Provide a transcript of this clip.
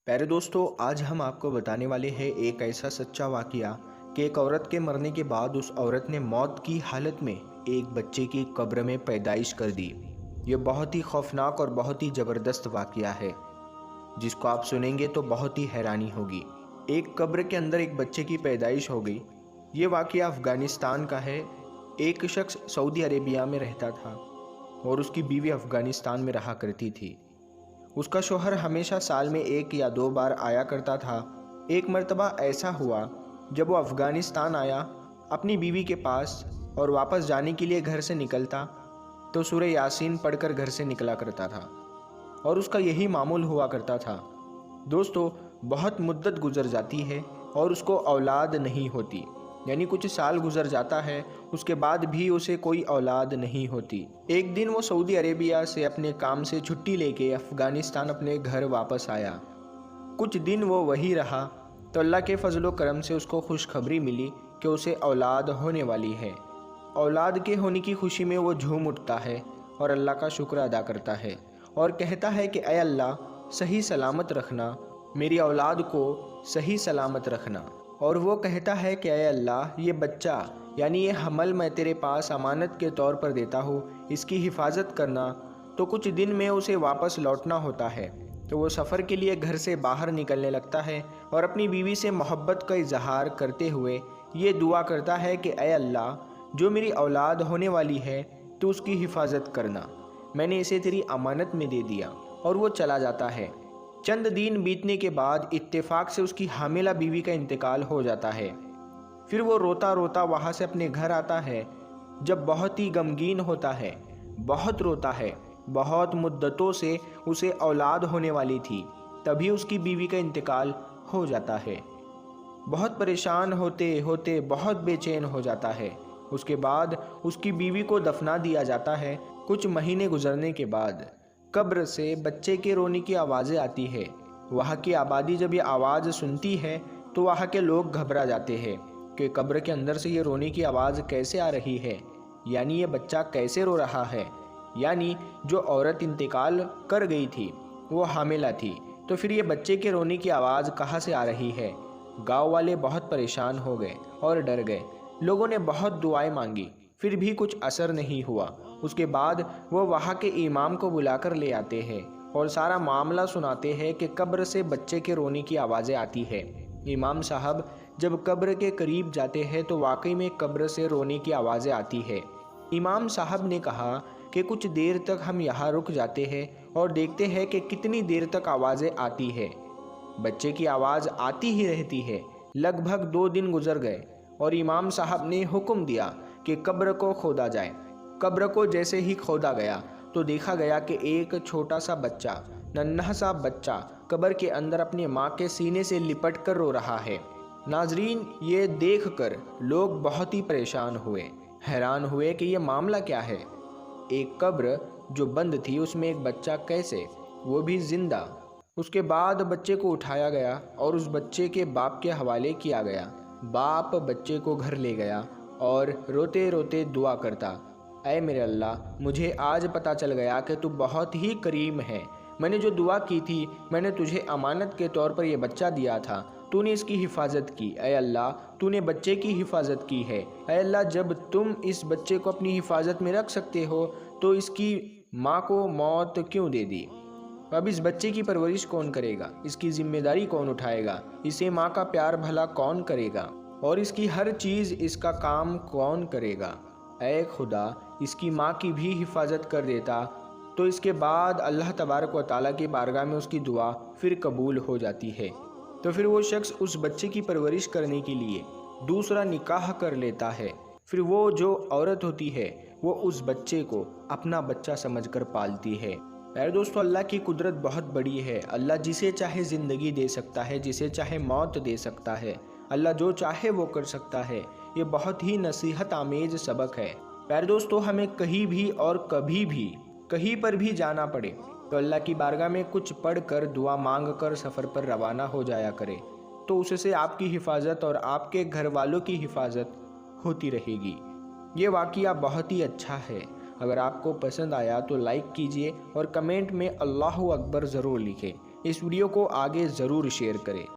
प्यारे दोस्तों, आज हम आपको बताने वाले हैं एक ऐसा सच्चा वाकया कि एक औरत के मरने के बाद उस औरत ने मौत की हालत में एक बच्चे की कब्र में पैदाइश कर दी। ये बहुत ही खौफनाक और बहुत ही ज़बरदस्त वाकया है जिसको आप सुनेंगे तो बहुत ही हैरानी होगी। एक कब्र के अंदर एक बच्चे की पैदाइश हो गई। ये वाकया अफ़गानिस्तान का है। एक शख्स सऊदी अरेबिया में रहता था और उसकी बीवी अफ़गानिस्तान में रहा करती थी। उसका शौहर हमेशा साल में 1 या 2 बार आया करता था। एक मर्तबा ऐसा हुआ जब वो अफ़गानिस्तान आया अपनी बीवी के पास और वापस जाने के लिए घर से निकलता तो सूरह यासीन पढ़कर घर से निकला करता था और उसका यही मामूल हुआ करता था। दोस्तों, बहुत मुद्दत गुजर जाती है और उसको औलाद नहीं होती, यानी कुछ साल गुजर जाता है, उसके बाद भी उसे कोई औलाद नहीं होती। एक दिन वो सऊदी अरेबिया से अपने काम से छुट्टी लेके अफ़गानिस्तान अपने घर वापस आया। कुछ दिन वो वहीं रहा तो अल्लाह के फजलो करम से उसको खुशखबरी मिली कि उसे औलाद होने वाली है। औलाद के होने की खुशी में वो झूम उठता है और अल्लाह का शुक्र अदा करता है और कहता है कि ऐ अल्लाह, सही सलामत रखना, मेरी औलाद को सही सलामत रखना। और वो कहता है कि ऐ अल्लाह, ये बच्चा यानी ये हमल मैं तेरे पास अमानत के तौर पर देता हूँ, इसकी हिफाजत करना। तो कुछ दिन में उसे वापस लौटना होता है तो वो सफ़र के लिए घर से बाहर निकलने लगता है और अपनी बीवी से मोहब्बत का इजहार करते हुए ये दुआ करता है कि ऐ अल्लाह, जो मेरी औलाद होने वाली है तो उसकी हिफाजत करना, मैंने इसे तेरी अमानत में दे दिया। और वो चला जाता है। चंद दिन बीतने के बाद इत्तेफाक से उसकी हामिला बीवी का इंतकाल हो जाता है। फिर वो रोता रोता वहाँ से अपने घर आता है। जब बहुत ही गमगीन होता है, बहुत रोता है, बहुत मुद्दतों से उसे औलाद होने वाली थी, तभी उसकी बीवी का इंतकाल हो जाता है। बहुत परेशान होते होते बहुत बेचैन हो जाता है। उसके बाद उसकी बीवी को दफना दिया जाता है। कुछ महीने गुजरने के बाद कब्र से बच्चे के रोने की आवाज़ें आती है। वहाँ की आबादी जब ये आवाज़ सुनती है तो वहाँ के लोग घबरा जाते हैं कि कब्र के अंदर से ये रोने की आवाज़ कैसे आ रही है, यानी ये बच्चा कैसे रो रहा है। यानी जो औरत इंतकाल कर गई थी वो हामिला थी, तो फिर ये बच्चे के रोने की आवाज़ कहाँ से आ रही है। गांव वाले बहुत परेशान हो गए और डर गए। लोगों ने बहुत दुआएं मांगी, फिर भी कुछ असर नहीं हुआ। उसके बाद वो वहाँ के इमाम को बुलाकर ले आते हैं और सारा मामला सुनाते हैं कि कब्र से बच्चे के रोने की आवाज़ें आती है। इमाम साहब जब कब्र के करीब जाते हैं तो वाकई में कब्र से रोने की आवाज़ें आती है। इमाम साहब ने कहा कि कुछ देर तक हम यहाँ रुक जाते हैं और देखते हैं कि कितनी देर तक आवाज़ें आती है। बच्चे की आवाज़ आती ही रहती है। लगभग 2 दिन गुजर गए और इमाम साहब ने हुक्म दिया कि कब्र को खोदा जाए। कब्र को जैसे ही खोदा गया तो देखा गया कि एक छोटा सा बच्चा, नन्हा सा बच्चा कब्र के अंदर अपनी माँ के सीने से लिपट कर रो रहा है। नाजरीन, ये देखकर लोग बहुत ही परेशान हुए, हैरान हुए कि ये मामला क्या है। एक कब्र जो बंद थी उसमें एक बच्चा कैसे, वो भी जिंदा। उसके बाद बच्चे को उठाया गया और उस बच्चे के बाप के हवाले किया गया। बाप बच्चे को घर ले गया और रोते रोते दुआ करता, ऐ मेरे अल्लाह, मुझे आज पता चल गया कि तू बहुत ही करीम है। मैंने जो दुआ की थी, मैंने तुझे अमानत के तौर पर यह बच्चा दिया था, तूने इसकी हिफाजत की। ऐ अल्लाह, तूने बच्चे की हिफाजत की है। ऐ अल्लाह, जब तुम इस बच्चे को अपनी हिफाजत में रख सकते हो तो इसकी माँ को मौत क्यों दे दी। अब इस बच्चे की परवरिश कौन करेगा, इसकी जिम्मेदारी कौन उठाएगा, इसे माँ का प्यार भला कौन करेगा और इसकी हर चीज़, इसका काम कौन करेगा। ऐ खुदा, इसकी माँ की भी हिफाजत कर देता तो इसके बाद अल्लाह तबारक व तआला की बारगाह में उसकी दुआ फिर कबूल हो जाती है। तो फिर वो शख्स उस बच्चे की परवरिश करने के लिए दूसरा निकाह कर लेता है। फिर वो जो औरत होती है वो उस बच्चे को अपना बच्चा समझकर पालती है। प्यारे दोस्तों, अल्लाह की कुदरत बहुत बड़ी है। अल्लाह जिसे चाहे ज़िंदगी दे सकता है, जिसे चाहे मौत दे सकता है। अल्लाह जो चाहे वो कर सकता है। ये बहुत ही नसीहत आमेज सबक है। प्यारे दोस्तों, हमें कहीं भी और कभी भी कहीं पर भी जाना पड़े तो अल्लाह की बारगाह में कुछ पढ़ कर, दुआ मांग कर सफ़र पर रवाना हो जाया करे, तो उससे आपकी हिफाजत और आपके घर वालों की हिफाजत होती रहेगी। ये वाक़या बहुत ही अच्छा है। अगर आपको पसंद आया तो लाइक कीजिए और कमेंट में अल्लाहु अकबर ज़रूर लिखें। इस वीडियो को आगे ज़रूर शेयर करें।